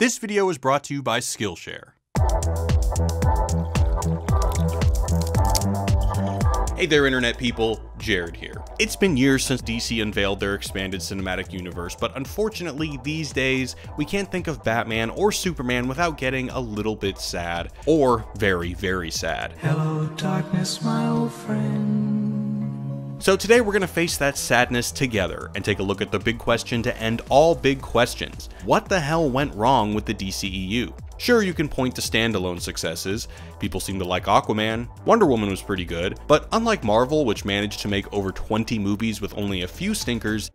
This video is brought to you by Skillshare. Hey there internet people, Jared here. It's been years since DC unveiled their expanded cinematic universe, but unfortunately these days, we can't think of Batman or Superman without getting a little bit sad, or very, very sad. Hello darkness, my old friend. So today we're going to face that sadness together and take a look at the big question to end all big questions. What the hell went wrong with the DCEU? Sure, you can point to standalone successes. People seem to like Aquaman. Wonder Woman was pretty good, but unlike Marvel, which managed to make over 20 movies with only a few stinkers,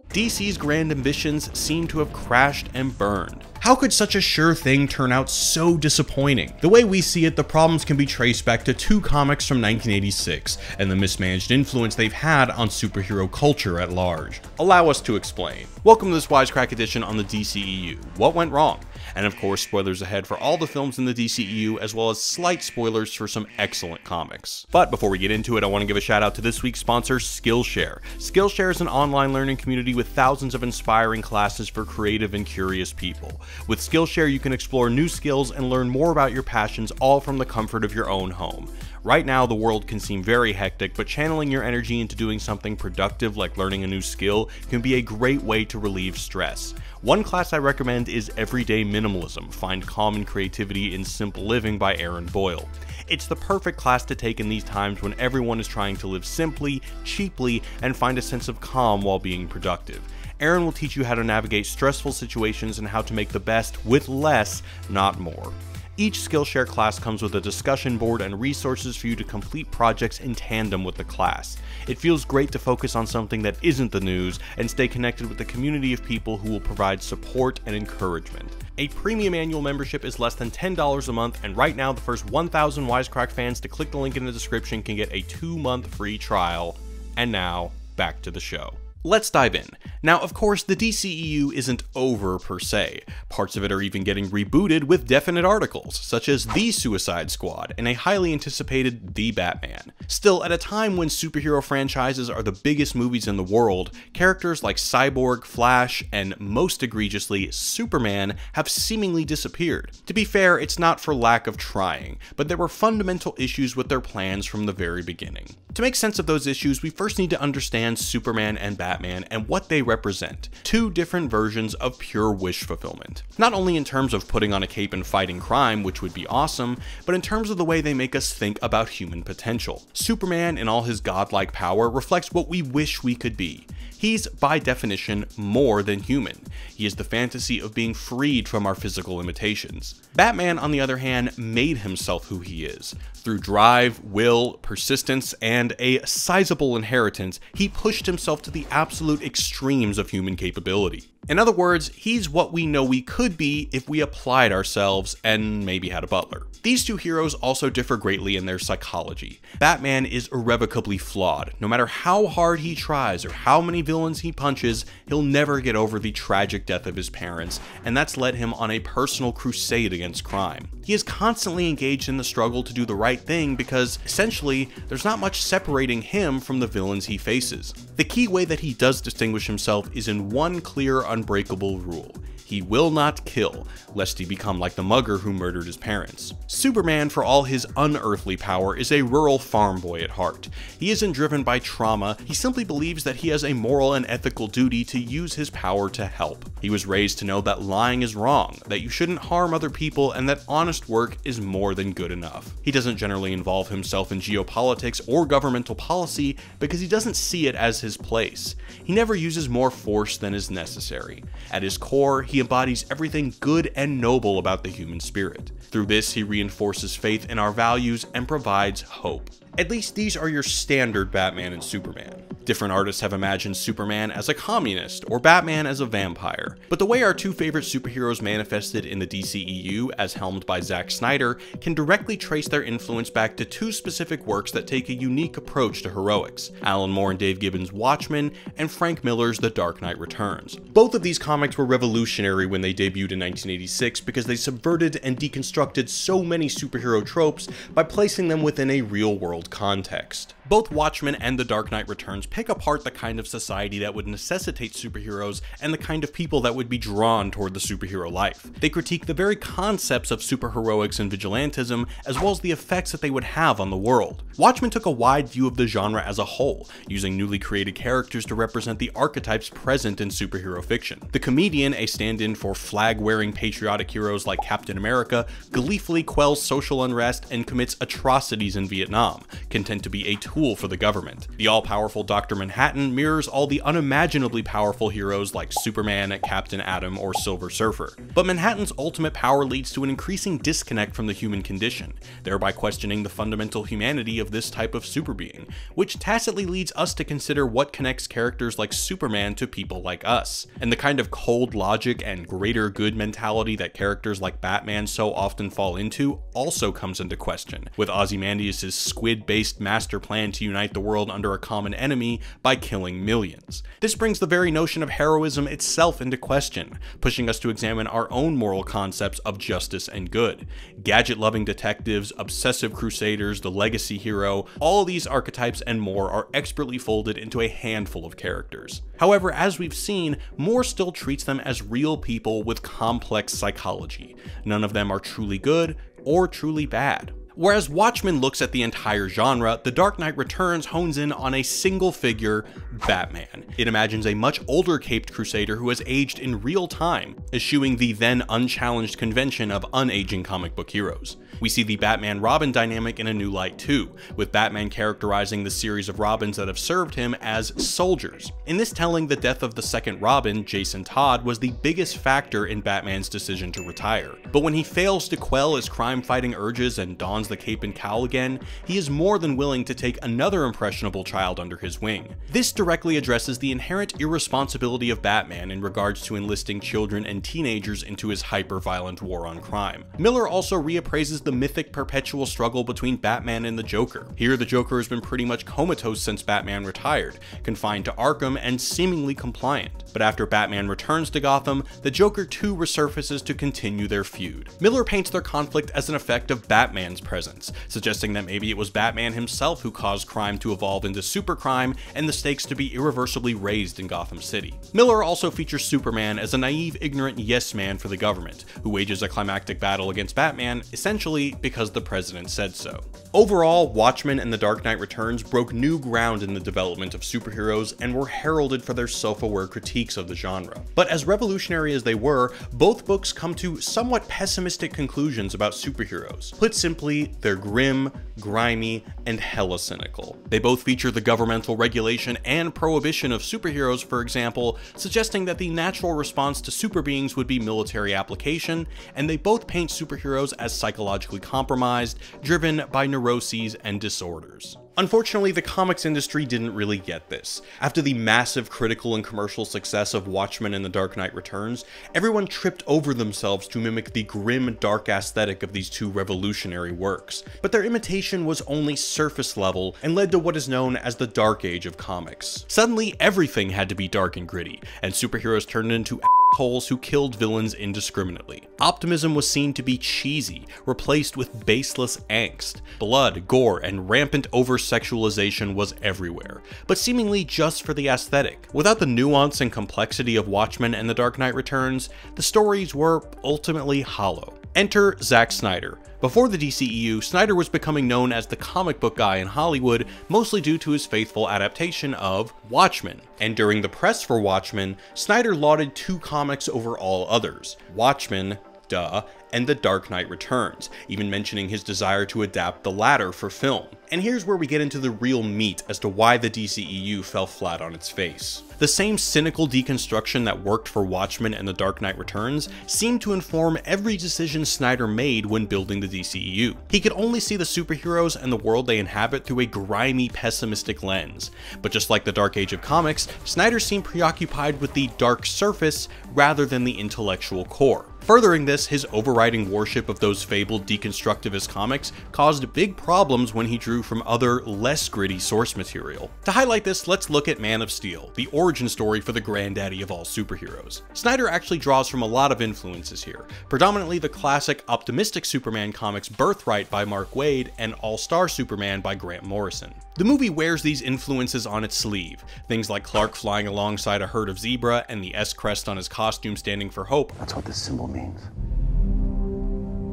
DC's grand ambitions seem to have crashed and burned. How could such a sure thing turn out so disappointing? The way we see it, the problems can be traced back to two comics from 1986 and the mismanaged influence they've had on superhero culture at large. Allow us to explain. Welcome to this Wisecrack Edition on the DCEU. What went wrong? And of course, spoilers ahead for all the films in the DCEU, as well as slight spoilers for some excellent comics. But before we get into it, I want to give a shout out to this week's sponsor, Skillshare. Skillshare is an online learning community with thousands of inspiring classes for creative and curious people. With Skillshare, you can explore new skills and learn more about your passions, all from the comfort of your own home. Right now, the world can seem very hectic, but channeling your energy into doing something productive like learning a new skill can be a great way to relieve stress. One class I recommend is Everyday Minimalism, Find Calm and Creativity in Simple Living by Aaron Boyle. It's the perfect class to take in these times when everyone is trying to live simply, cheaply, and find a sense of calm while being productive. Aaron will teach you how to navigate stressful situations and how to make the best with less, not more. Each Skillshare class comes with a discussion board and resources for you to complete projects in tandem with the class. It feels great to focus on something that isn't the news and stay connected with the community of people who will provide support and encouragement. A premium annual membership is less than $10 a month, and right now the first 1,000 Wisecrack fans to click the link in the description can get a 2-month free trial. And now, back to the show. Let's dive in. Now, of course, the DCEU isn't over per se. Parts of it are even getting rebooted with definite articles, such as The Suicide Squad and a highly anticipated The Batman. Still, at a time when superhero franchises are the biggest movies in the world, characters like Cyborg, Flash, and most egregiously, Superman have seemingly disappeared. To be fair, it's not for lack of trying, but there were fundamental issues with their plans from the very beginning. To make sense of those issues, we first need to understand Superman and Batman and what they represent. Two different versions of pure wish fulfillment. Not only in terms of putting on a cape and fighting crime, which would be awesome, but in terms of the way they make us think about human potential. Superman, in all his godlike power, reflects what we wish we could be. He's, by definition, more than human. He is the fantasy of being freed from our physical limitations. Batman, on the other hand, made himself who he is. Through drive, will, persistence, and a sizable inheritance, he pushed himself to the absolute extremes of human capability. In other words, he's what we know we could be if we applied ourselves and maybe had a butler. These two heroes also differ greatly in their psychology. Batman is irrevocably flawed. No matter how hard he tries or how many villains he punches, he'll never get over the tragic death of his parents, and that's led him on a personal crusade against crime. He is constantly engaged in the struggle to do the right thing because, essentially, there's not much separating him from the villains he faces. The key way that he does distinguish himself is in one clear, unbreakable rule. He will not kill, lest he become like the mugger who murdered his parents. Superman, for all his unearthly power, is a rural farm boy at heart. He isn't driven by trauma, he simply believes that he has a moral and ethical duty to use his power to help. He was raised to know that lying is wrong, that you shouldn't harm other people, and that honest work is more than good enough. He doesn't generally involve himself in geopolitics or governmental policy because he doesn't see it as his place. He never uses more force than is necessary. At his core, he embodies everything good and noble about the human spirit. Through this, he reinforces faith in our values and provides hope. At least these are your standard Batman and Superman. Different artists have imagined Superman as a communist or Batman as a vampire, but the way our two favorite superheroes manifested in the DCEU, as helmed by Zack Snyder, can directly trace their influence back to two specific works that take a unique approach to heroics: Alan Moore and Dave Gibbons' Watchmen, and Frank Miller's The Dark Knight Returns. Both of these comics were revolutionary when they debuted in 1986 because they subverted and deconstructed so many superhero tropes by placing them within a real-world world context. Both Watchmen and The Dark Knight Returns pick apart the kind of society that would necessitate superheroes and the kind of people that would be drawn toward the superhero life. They critique the very concepts of superheroics and vigilantism, as well as the effects that they would have on the world. Watchmen took a wide view of the genre as a whole, using newly created characters to represent the archetypes present in superhero fiction. The comedian, a stand-in for flag-wearing patriotic heroes like Captain America, gleefully quells social unrest and commits atrocities in Vietnam, content to be a tool for the government. The all-powerful Dr. Manhattan mirrors all the unimaginably powerful heroes like Superman, Captain Atom, or Silver Surfer. But Manhattan's ultimate power leads to an increasing disconnect from the human condition, thereby questioning the fundamental humanity of this type of superbeing, which tacitly leads us to consider what connects characters like Superman to people like us. And the kind of cold logic and greater good mentality that characters like Batman so often fall into also comes into question, with Ozymandias' squid-based master plan to unite the world under a common enemy by killing millions. This brings the very notion of heroism itself into question, pushing us to examine our own moral concepts of justice and good. Gadget-loving detectives, obsessive crusaders, the legacy hero, all of these archetypes and more are expertly folded into a handful of characters. However, as we've seen, Moore still treats them as real people with complex psychology. None of them are truly good or truly bad. Whereas Watchmen looks at the entire genre, The Dark Knight Returns hones in on a single figure, Batman. It imagines a much older caped crusader who has aged in real time, eschewing the then unchallenged convention of unaging comic book heroes. We see the Batman-Robin dynamic in a new light too, with Batman characterizing the series of Robins that have served him as soldiers. In this telling, the death of the second Robin, Jason Todd, was the biggest factor in Batman's decision to retire. But when he fails to quell his crime-fighting urges and dons the cape and cowl again, he is more than willing to take another impressionable child under his wing. This directly addresses the inherent irresponsibility of Batman in regards to enlisting children and teenagers into his hyper-violent war on crime. Miller also reappraises the mythic perpetual struggle between Batman and the Joker. Here, the Joker has been pretty much comatose since Batman retired, confined to Arkham and seemingly compliant. But after Batman returns to Gotham, the Joker too resurfaces to continue their feud. Miller paints their conflict as an effect of Batman's presence, suggesting that maybe it was Batman himself who caused crime to evolve into supercrime and the stakes to be irreversibly raised in Gotham City. Miller also features Superman as a naive, ignorant yes-man for the government, who wages a climactic battle against Batman, essentially because the president said so. Overall, Watchmen and The Dark Knight Returns broke new ground in the development of superheroes and were heralded for their self-aware critiques of the genre. But as revolutionary as they were, both books come to somewhat pessimistic conclusions about superheroes. Put simply, they're grim, grimy, and hella cynical. They both feature the governmental regulation and prohibition of superheroes, for example, suggesting that the natural response to super beings would be military application, and they both paint superheroes as psychologically compromised, driven by neuroses and disorders. Unfortunately, the comics industry didn't really get this. After the massive critical and commercial success of Watchmen and The Dark Knight Returns, everyone tripped over themselves to mimic the grim, dark aesthetic of these two revolutionary works. But their imitation was only surface level and led to what is known as the Dark Age of comics. Suddenly, everything had to be dark and gritty, and superheroes turned into assholes who killed villains indiscriminately. Optimism was seen to be cheesy, replaced with baseless angst. Blood, gore, and rampant over-sexualization was everywhere, but seemingly just for the aesthetic. Without the nuance and complexity of Watchmen and The Dark Knight Returns, the stories were ultimately hollow. Enter Zack Snyder. Before the DCEU, Snyder was becoming known as the comic book guy in Hollywood, mostly due to his faithful adaptation of Watchmen. And during the press for Watchmen, Snyder lauded two comics over all others: Watchmen, duh, and The Dark Knight Returns, even mentioning his desire to adapt the latter for film. And here's where we get into the real meat as to why the DCEU fell flat on its face. The same cynical deconstruction that worked for Watchmen and The Dark Knight Returns seemed to inform every decision Snyder made when building the DCEU. He could only see the superheroes and the world they inhabit through a grimy, pessimistic lens. But just like the Dark Age of comics, Snyder seemed preoccupied with the dark surface rather than the intellectual core. Furthering this, his overriding worship of those fabled deconstructivist comics caused big problems when he drew from other, less gritty source material. To highlight this, let's look at Man of Steel, the origin story for the granddaddy of all superheroes. Snyder actually draws from a lot of influences here, predominantly the classic optimistic Superman comics Birthright by Mark Waid and All-Star Superman by Grant Morrison. The movie wears these influences on its sleeve, things like Clark flying alongside a herd of zebra and the S crest on his costume standing for hope. That's what this symbol means.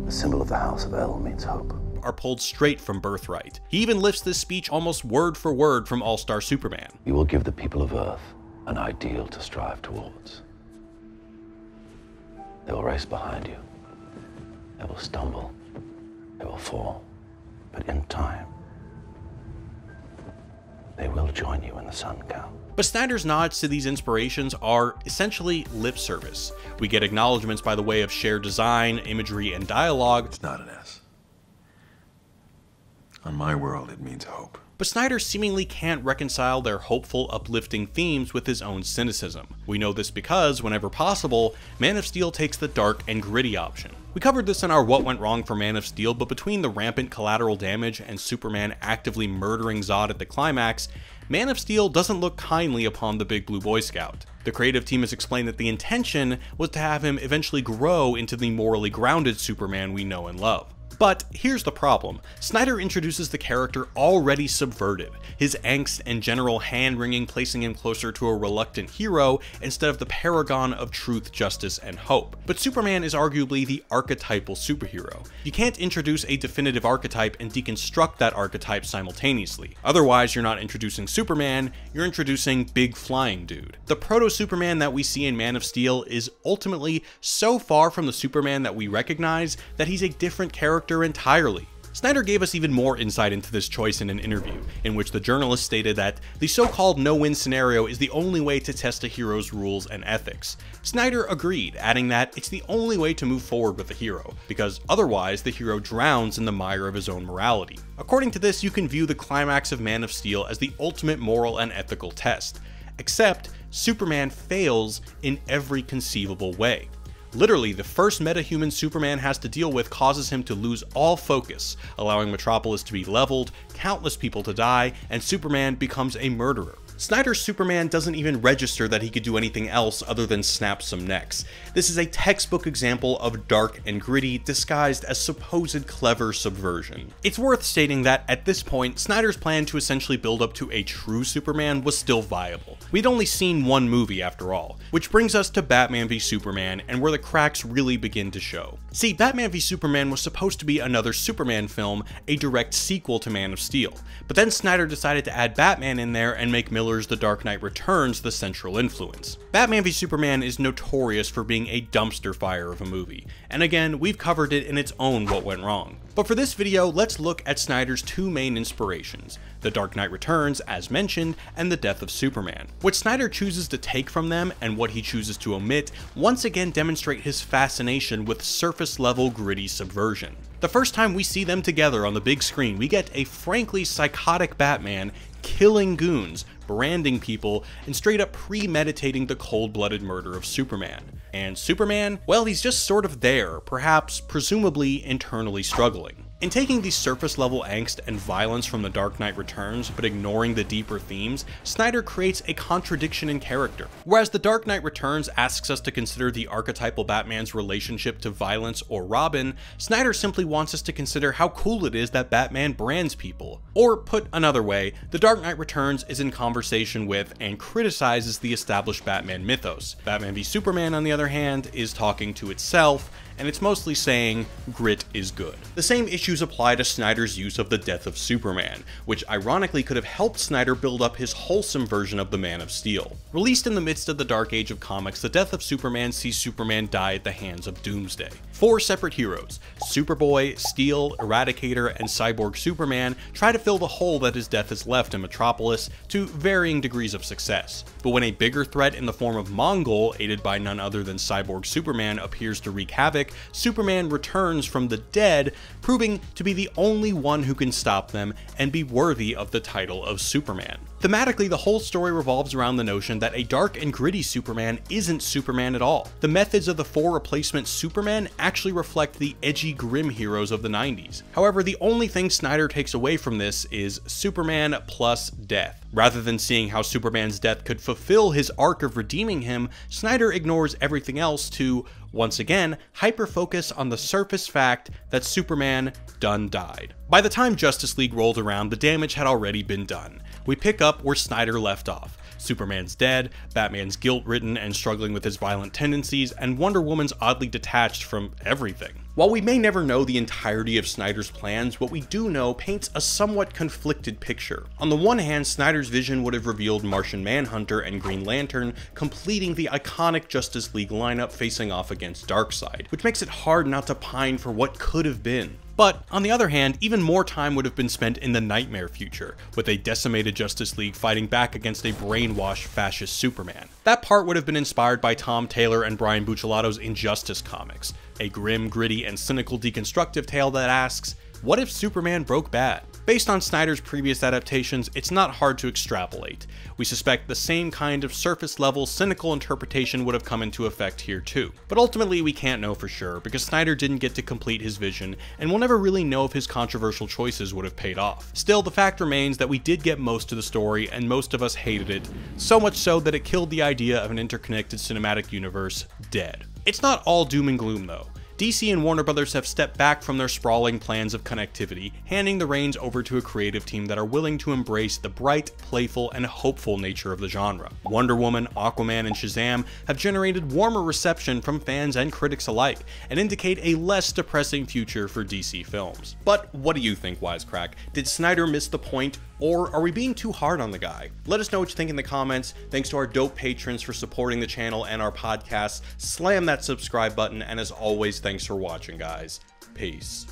The symbol of the House of El means hope. Are pulled straight from Birthright. He even lifts this speech almost word for word from All-Star Superman. You will give the people of Earth an ideal to strive towards. They will race behind you. They will stumble. They will fall. But in time, they will join you in the sun, Cal. But Snyder's nods to these inspirations are essentially lip service. We get acknowledgments by the way of shared design, imagery, and dialogue. It's not an S. On my world, it means hope. But Snyder seemingly can't reconcile their hopeful, uplifting themes with his own cynicism. We know this because, whenever possible, Man of Steel takes the dark and gritty option. We covered this in our What Went Wrong for Man of Steel, but between the rampant collateral damage and Superman actively murdering Zod at the climax, Man of Steel doesn't look kindly upon the Big Blue Boy Scout. The creative team has explained that the intention was to have him eventually grow into the morally grounded Superman we know and love. But here's the problem. Snyder introduces the character already subverted, his angst and general hand-wringing placing him closer to a reluctant hero instead of the paragon of truth, justice, and hope. But Superman is arguably the archetypal superhero. You can't introduce a definitive archetype and deconstruct that archetype simultaneously. Otherwise, you're not introducing Superman, you're introducing Big Flying Dude. The proto-Superman that we see in Man of Steel is ultimately so far from the Superman that we recognize that he's a different character entirely. Snyder gave us even more insight into this choice in an interview, in which the journalist stated that the so-called no-win scenario is the only way to test a hero's rules and ethics. Snyder agreed, adding that it's the only way to move forward with the hero, because otherwise the hero drowns in the mire of his own morality. According to this, you can view the climax of Man of Steel as the ultimate moral and ethical test, except Superman fails in every conceivable way. Literally, the first metahuman Superman has to deal with causes him to lose all focus, allowing Metropolis to be leveled, countless people to die, and Superman becomes a murderer. Snyder's Superman doesn't even register that he could do anything else other than snap some necks. This is a textbook example of dark and gritty disguised as supposed clever subversion. It's worth stating that at this point, Snyder's plan to essentially build up to a true Superman was still viable. We'd only seen one movie after all, which brings us to Batman v Superman and where the cracks really begin to show. See, Batman v Superman was supposed to be another Superman film, a direct sequel to Man of Steel, but then Snyder decided to add Batman in there and make Miller's The Dark Knight Returns the central influence. Batman v Superman is notorious for being a dumpster fire of a movie, and again, we've covered it in its own What Went Wrong. But for this video, let's look at Snyder's two main inspirations, The Dark Knight Returns, as mentioned, and The Death of Superman. What Snyder chooses to take from them, and what he chooses to omit, once again demonstrate his fascination with surface-level gritty subversion. The first time we see them together on the big screen, we get a frankly psychotic Batman killing goons, branding people, and straight up premeditating the cold-blooded murder of Superman. And Superman? Well, he's just sort of there, perhaps, presumably, internally struggling. In taking the surface-level angst and violence from The Dark Knight Returns, but ignoring the deeper themes, Snyder creates a contradiction in character. Whereas The Dark Knight Returns asks us to consider the archetypal Batman's relationship to violence or Robin, Snyder simply wants us to consider how cool it is that Batman brands people. Or, put another way, The Dark Knight Returns is in conversation with and criticizes the established Batman mythos. Batman v Superman, on the other hand, is talking to itself, and it's mostly saying grit is good. The same issues apply to Snyder's use of the death of Superman, which ironically could have helped Snyder build up his wholesome version of the Man of Steel. Released in the midst of the dark age of comics, the death of Superman sees Superman die at the hands of Doomsday. 4 separate heroes, Superboy, Steel, Eradicator, and Cyborg Superman, try to fill the hole that his death has left in Metropolis to varying degrees of success. But when a bigger threat in the form of Mongol, aided by none other than Cyborg Superman, appears to wreak havoc, Superman returns from the dead, proving to be the only one who can stop them and be worthy of the title of Superman. Thematically, the whole story revolves around the notion that a dark and gritty Superman isn't Superman at all. The methods of the 4 replacement Supermen actually reflect the edgy, grim heroes of the 90s. However, the only thing Snyder takes away from this is Superman plus death. Rather than seeing how Superman's death could fulfill his arc of redeeming him, Snyder ignores everything else to, once again, hyper-focus on the surface fact that Superman done died. By the time Justice League rolled around, the damage had already been done. We pick up where Snyder left off. Superman's dead, Batman's guilt-ridden and struggling with his violent tendencies, and Wonder Woman's oddly detached from everything. While we may never know the entirety of Snyder's plans, what we do know paints a somewhat conflicted picture. On the one hand, Snyder's vision would have revealed Martian Manhunter and Green Lantern completing the iconic Justice League lineup facing off against Darkseid, which makes it hard not to pine for what could have been. But, on the other hand, even more time would have been spent in the nightmare future, with a decimated Justice League fighting back against a brainwashed fascist Superman. That part would have been inspired by Tom Taylor and Brian Buccellado's Injustice comics, a grim, gritty, and cynical deconstructive tale that asks, what if Superman broke bad? Based on Snyder's previous adaptations, it's not hard to extrapolate. We suspect the same kind of surface-level, cynical interpretation would have come into effect here too. But ultimately, we can't know for sure, because Snyder didn't get to complete his vision, and we'll never really know if his controversial choices would have paid off. Still, the fact remains that we did get most of the story, and most of us hated it, so much so that it killed the idea of an interconnected cinematic universe dead. It's not all doom and gloom though. DC and Warner Brothers have stepped back from their sprawling plans of connectivity, handing the reins over to a creative team that are willing to embrace the bright, playful, and hopeful nature of the genre. Wonder Woman, Aquaman, and Shazam have generated warmer reception from fans and critics alike, and indicate a less depressing future for DC films. But what do you think, Wisecrack? Did Snyder miss the point, or are we being too hard on the guy? Let us know what you think in the comments. Thanks to our dope patrons for supporting the channel and our podcasts. Slam that subscribe button, and as always, thanks for watching, guys. Peace.